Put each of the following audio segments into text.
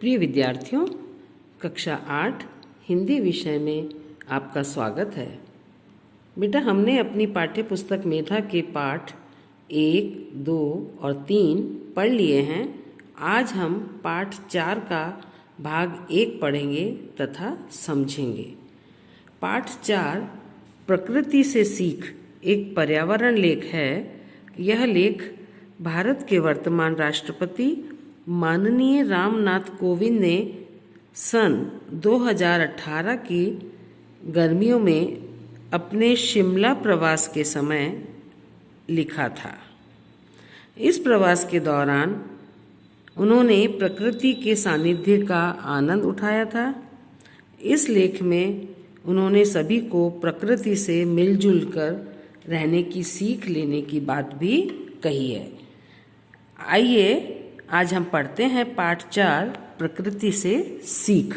प्रिय विद्यार्थियों, कक्षा 8 हिंदी विषय में आपका स्वागत है। बेटा, हमने अपनी पाठ्य पुस्तक मेधा के पाठ 1, 2 और 3 पढ़ लिए हैं। आज हम पाठ 4 का भाग 1 पढ़ेंगे तथा समझेंगे। पाठ 4 प्रकृति से सीख एक पर्यावरण लेख है। यह लेख भारत के वर्तमान राष्ट्रपति माननीय रामनाथ कोविंद ने सन 2018 की गर्मियों में अपने शिमला प्रवास के समय लिखा था। इस प्रवास के दौरान उन्होंने प्रकृति के सानिध्य का आनंद उठाया था। इस लेख में उन्होंने सभी को प्रकृति से मिलजुल कर रहने की सीख लेने की बात भी कही है। आइए आज हम पढ़ते हैं पाठ 4 प्रकृति से सीख।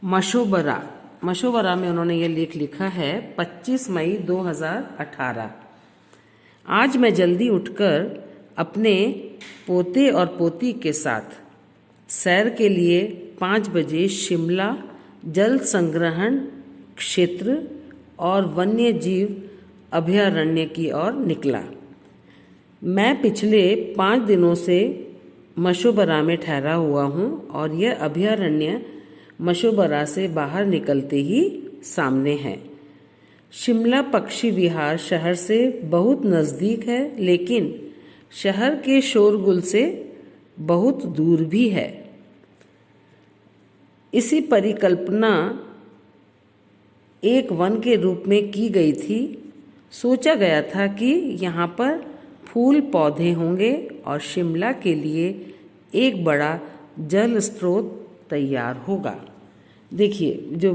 मशोबरा में उन्होंने ये लेख लिखा है 25 मई 2018। आज मैं जल्दी उठकर अपने पोते और पोती के साथ सैर के लिए 5 बजे शिमला जल संग्रहण क्षेत्र और वन्य जीव अभयारण्य की ओर निकला। मैं पिछले 5 दिनों से मशोबरा में ठहरा हुआ हूँ और यह अभयारण्य मशोबरा से बाहर निकलते ही सामने है। शिमला पक्षी विहार शहर से बहुत नज़दीक है, लेकिन शहर के शोरगुल से बहुत दूर भी है। इसी परिकल्पना एक वन के रूप में की गई थी। सोचा गया था कि यहाँ पर फूल पौधे होंगे और शिमला के लिए एक बड़ा जल स्रोत तैयार होगा। देखिए, जो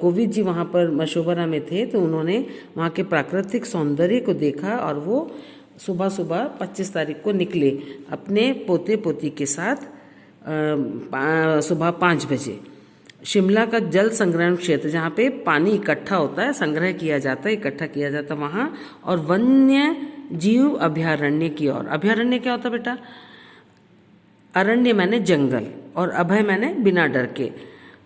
कोविंद जी वहाँ पर मशोबरा में थे तो उन्होंने वहाँ के प्राकृतिक सौंदर्य को देखा और वो सुबह सुबह 25 तारीख को निकले अपने पोते पोती के साथ सुबह 5 बजे। शिमला का जल संग्रहण क्षेत्र जहाँ पे पानी इकट्ठा होता है, संग्रह किया जाता है, इकट्ठा किया जाता है वहाँ, और वन्य जीव अभयारण्य की ओर। अभयारण्य क्या होता है बेटा? अरण्य मैंने जंगल और अभय मैंने बिना डर के।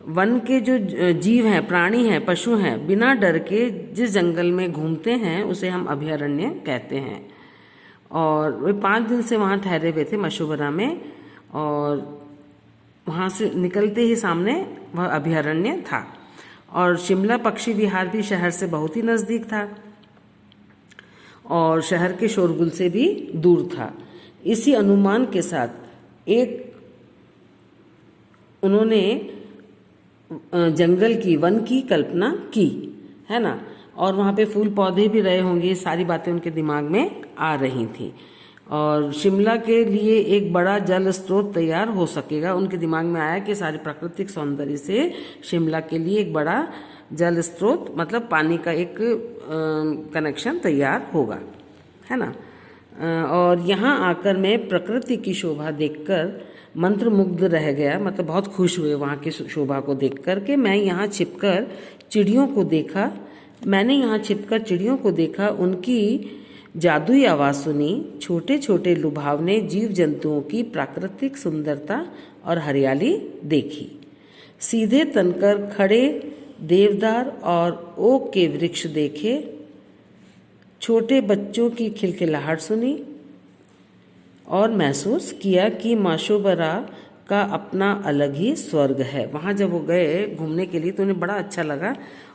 वन के जो जीव हैं, प्राणी हैं, पशु हैं, बिना डर के जिस जंगल में घूमते हैं उसे हम अभयारण्य कहते हैं। और वे 5 दिन से वहाँ ठहरे हुए थे मशोबरा में, और वहाँ से निकलते ही सामने वह अभयारण्य था। और शिमला पक्षी विहार भी शहर से बहुत ही नज़दीक था और शहर के शोरगुल से भी दूर था। इसी अनुमान के साथ उन्होंने जंगल की, वन की कल्पना की, है ना। और वहाँ पे फूल पौधे भी रहे होंगे, सारी बातें उनके दिमाग में आ रही थी। और शिमला के लिए एक बड़ा जल स्रोत तैयार हो सकेगा। उनके दिमाग में आया कि सारे प्राकृतिक सौंदर्य से शिमला के लिए एक बड़ा जल स्रोत, मतलब पानी का एक कनेक्शन तैयार होगा, है ना। और यहाँ आकर मैं प्रकृति की शोभा देखकर मंत्रमुग्ध रह गया, मतलब बहुत खुश हुए वहाँ की शोभा को देख कर के। मैंने यहाँ छिपकर चिड़ियों को देखा, उनकी जादुई आवाज़ सुनी, छोटे छोटे लुभावने जीव जंतुओं की प्राकृतिक सुंदरता और हरियाली देखी। सीधे तनकर खड़े देवदार और ओक के वृक्ष देखे, छोटे बच्चों की खिलखिलाहट सुनी और महसूस किया कि मशोबरा का अपना अलग ही स्वर्ग है। वहाँ जब वो गए घूमने के लिए तो उन्हें बड़ा अच्छा लगा।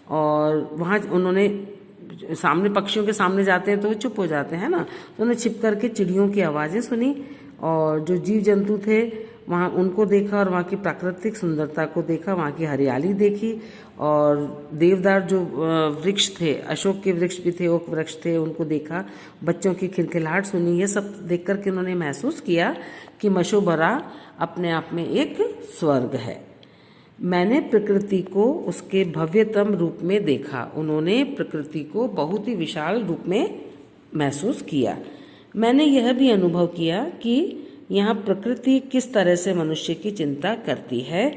और वहाँ उन्होंने सामने, पक्षियों के सामने जाते हैं तो वो चुप हो जाते हैं ना, तो उन्हें छिप करके चिड़ियों की आवाज़ें सुनी और जो जीव जंतु थे वहाँ उनको देखा और वहाँ की प्राकृतिक सुंदरता को देखा, वहाँ की हरियाली देखी। और देवदार जो वृक्ष थे, अशोक के वृक्ष भी थे, ओक वृक्ष थे, उनको देखा, बच्चों की खिलखिलाहट सुनी। ये सब देख कर के उन्होंने महसूस किया कि मशोबरा अपने आप में एक स्वर्ग है। मैंने प्रकृति को उसके भव्यतम रूप में देखा। उन्होंने प्रकृति को बहुत ही विशाल रूप में महसूस किया। मैंने यह भी अनुभव किया कि यहाँ प्रकृति किस तरह से मनुष्य की चिंता करती है।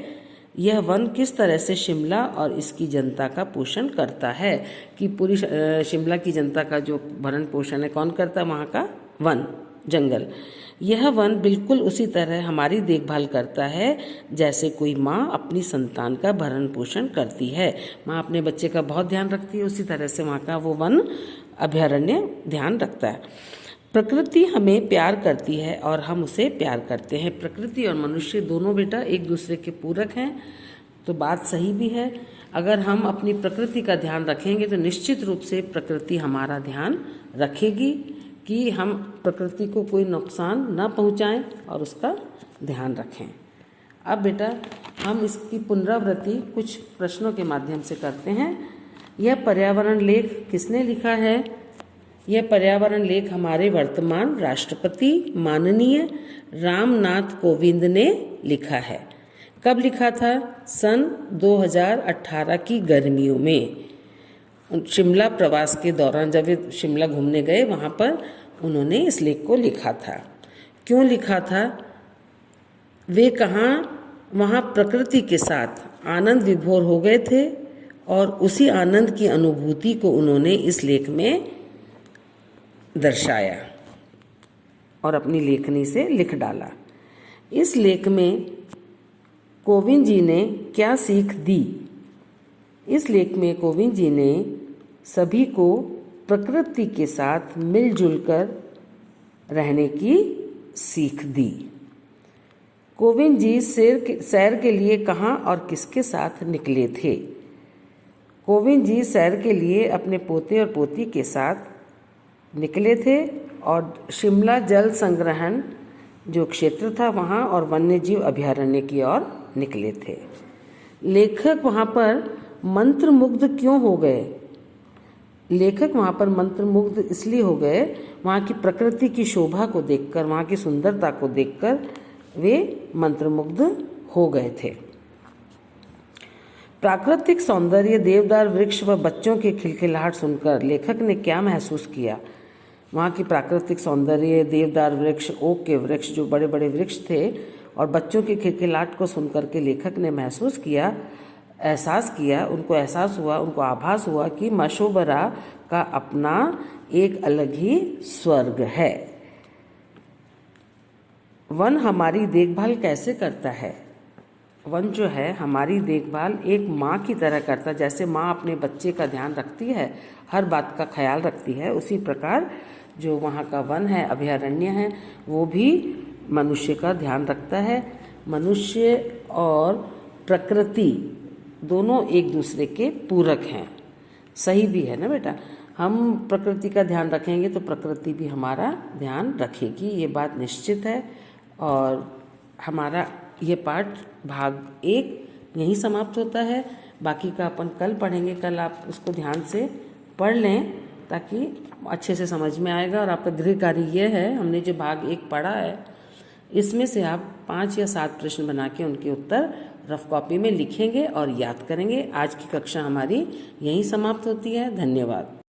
यह वन किस तरह से शिमला और इसकी जनता का पोषण करता है, कि पूरी शिमला की जनता का जो भरण पोषण है कौन करता है? वहाँ का वन, जंगल। यह वन बिल्कुल उसी तरह हमारी देखभाल करता है जैसे कोई माँ अपनी संतान का भरण पोषण करती है। माँ अपने बच्चे का बहुत ध्यान रखती है, उसी तरह से वहाँ का वो वन अभयारण्य ध्यान रखता है। प्रकृति हमें प्यार करती है और हम उसे प्यार करते हैं। प्रकृति और मनुष्य दोनों बेटा एक दूसरे के पूरक हैं, तो बात सही भी है। अगर हम अपनी प्रकृति का ध्यान रखेंगे तो निश्चित रूप से प्रकृति हमारा ध्यान रखेगी कि हम प्रकृति को कोई नुकसान न पहुंचाएं और उसका ध्यान रखें। अब बेटा हम इसकी पुनरावृत्ति कुछ प्रश्नों के माध्यम से करते हैं। यह पर्यावरण लेख किसने लिखा है? यह पर्यावरण लेख हमारे वर्तमान राष्ट्रपति माननीय रामनाथ कोविंद ने लिखा है। कब लिखा था? सन 2018 की गर्मियों में शिमला प्रवास के दौरान, जब वे शिमला घूमने गए वहाँ पर उन्होंने इस लेख को लिखा था। क्यों लिखा था? वे वहाँ प्रकृति के साथ आनंद विभोर हो गए थे और उसी आनंद की अनुभूति को उन्होंने इस लेख में दर्शाया और अपनी लेखनी से लिख डाला। इस लेख में कोविंद जी ने क्या सीख दी? इस लेख में कोविंद जी ने सभी को प्रकृति के साथ मिलजुल कर रहने की सीख दी। कोविंद जी सैर के लिए कहाँ और किसके साथ निकले थे? कोविंद जी सैर के लिए अपने पोते और पोती के साथ निकले थे और शिमला जल संग्रहण जो क्षेत्र था वहाँ और वन्य जीव अभयारण्य की ओर निकले थे। लेखक वहाँ पर मंत्रमुग्ध क्यों हो गए? लेखक वहाँ पर मंत्रमुग्ध इसलिए हो गए, वहाँ की प्रकृति की शोभा को देखकर, वहाँ की सुंदरता को देखकर वे मंत्रमुग्ध हो गए थे। प्राकृतिक सौंदर्य, देवदार वृक्ष व बच्चों के खिलखिलाहट सुनकर लेखक ने क्या महसूस किया? वहाँ की प्राकृतिक सौंदर्य, देवदार वृक्ष, ओक के वृक्ष जो बड़े बड़े वृक्ष थे और बच्चों के खिलखिलाहट को सुनकर के लेखक ने महसूस किया, एहसास किया, उनको एहसास हुआ, उनको आभास हुआ कि मशोबरा का अपना एक अलग ही स्वर्ग है। वन हमारी देखभाल कैसे करता है? वन जो है हमारी देखभाल एक माँ की तरह करता है। जैसे माँ अपने बच्चे का ध्यान रखती है, हर बात का ख्याल रखती है, उसी प्रकार जो वहाँ का वन है, अभयारण्य है, वो भी मनुष्य का ध्यान रखता है। मनुष्य और प्रकृति दोनों एक दूसरे के पूरक हैं। सही भी है ना बेटा? हम प्रकृति का ध्यान रखेंगे तो प्रकृति भी हमारा ध्यान रखेगी, ये बात निश्चित है। और हमारा ये पाठ भाग 1 यहीं समाप्त होता है। बाकी का अपन कल पढ़ेंगे। कल आप उसको ध्यान से पढ़ लें ताकि अच्छे से समझ में आएगा। और आपका गृह कार्य ये है, हमने जो भाग 1 पढ़ा है इसमें से आप 5 या 7 प्रश्न बना के उनके उत्तर रफ कॉपी में लिखेंगे और याद करेंगे। आज की कक्षा हमारी यहीं समाप्त होती है। धन्यवाद।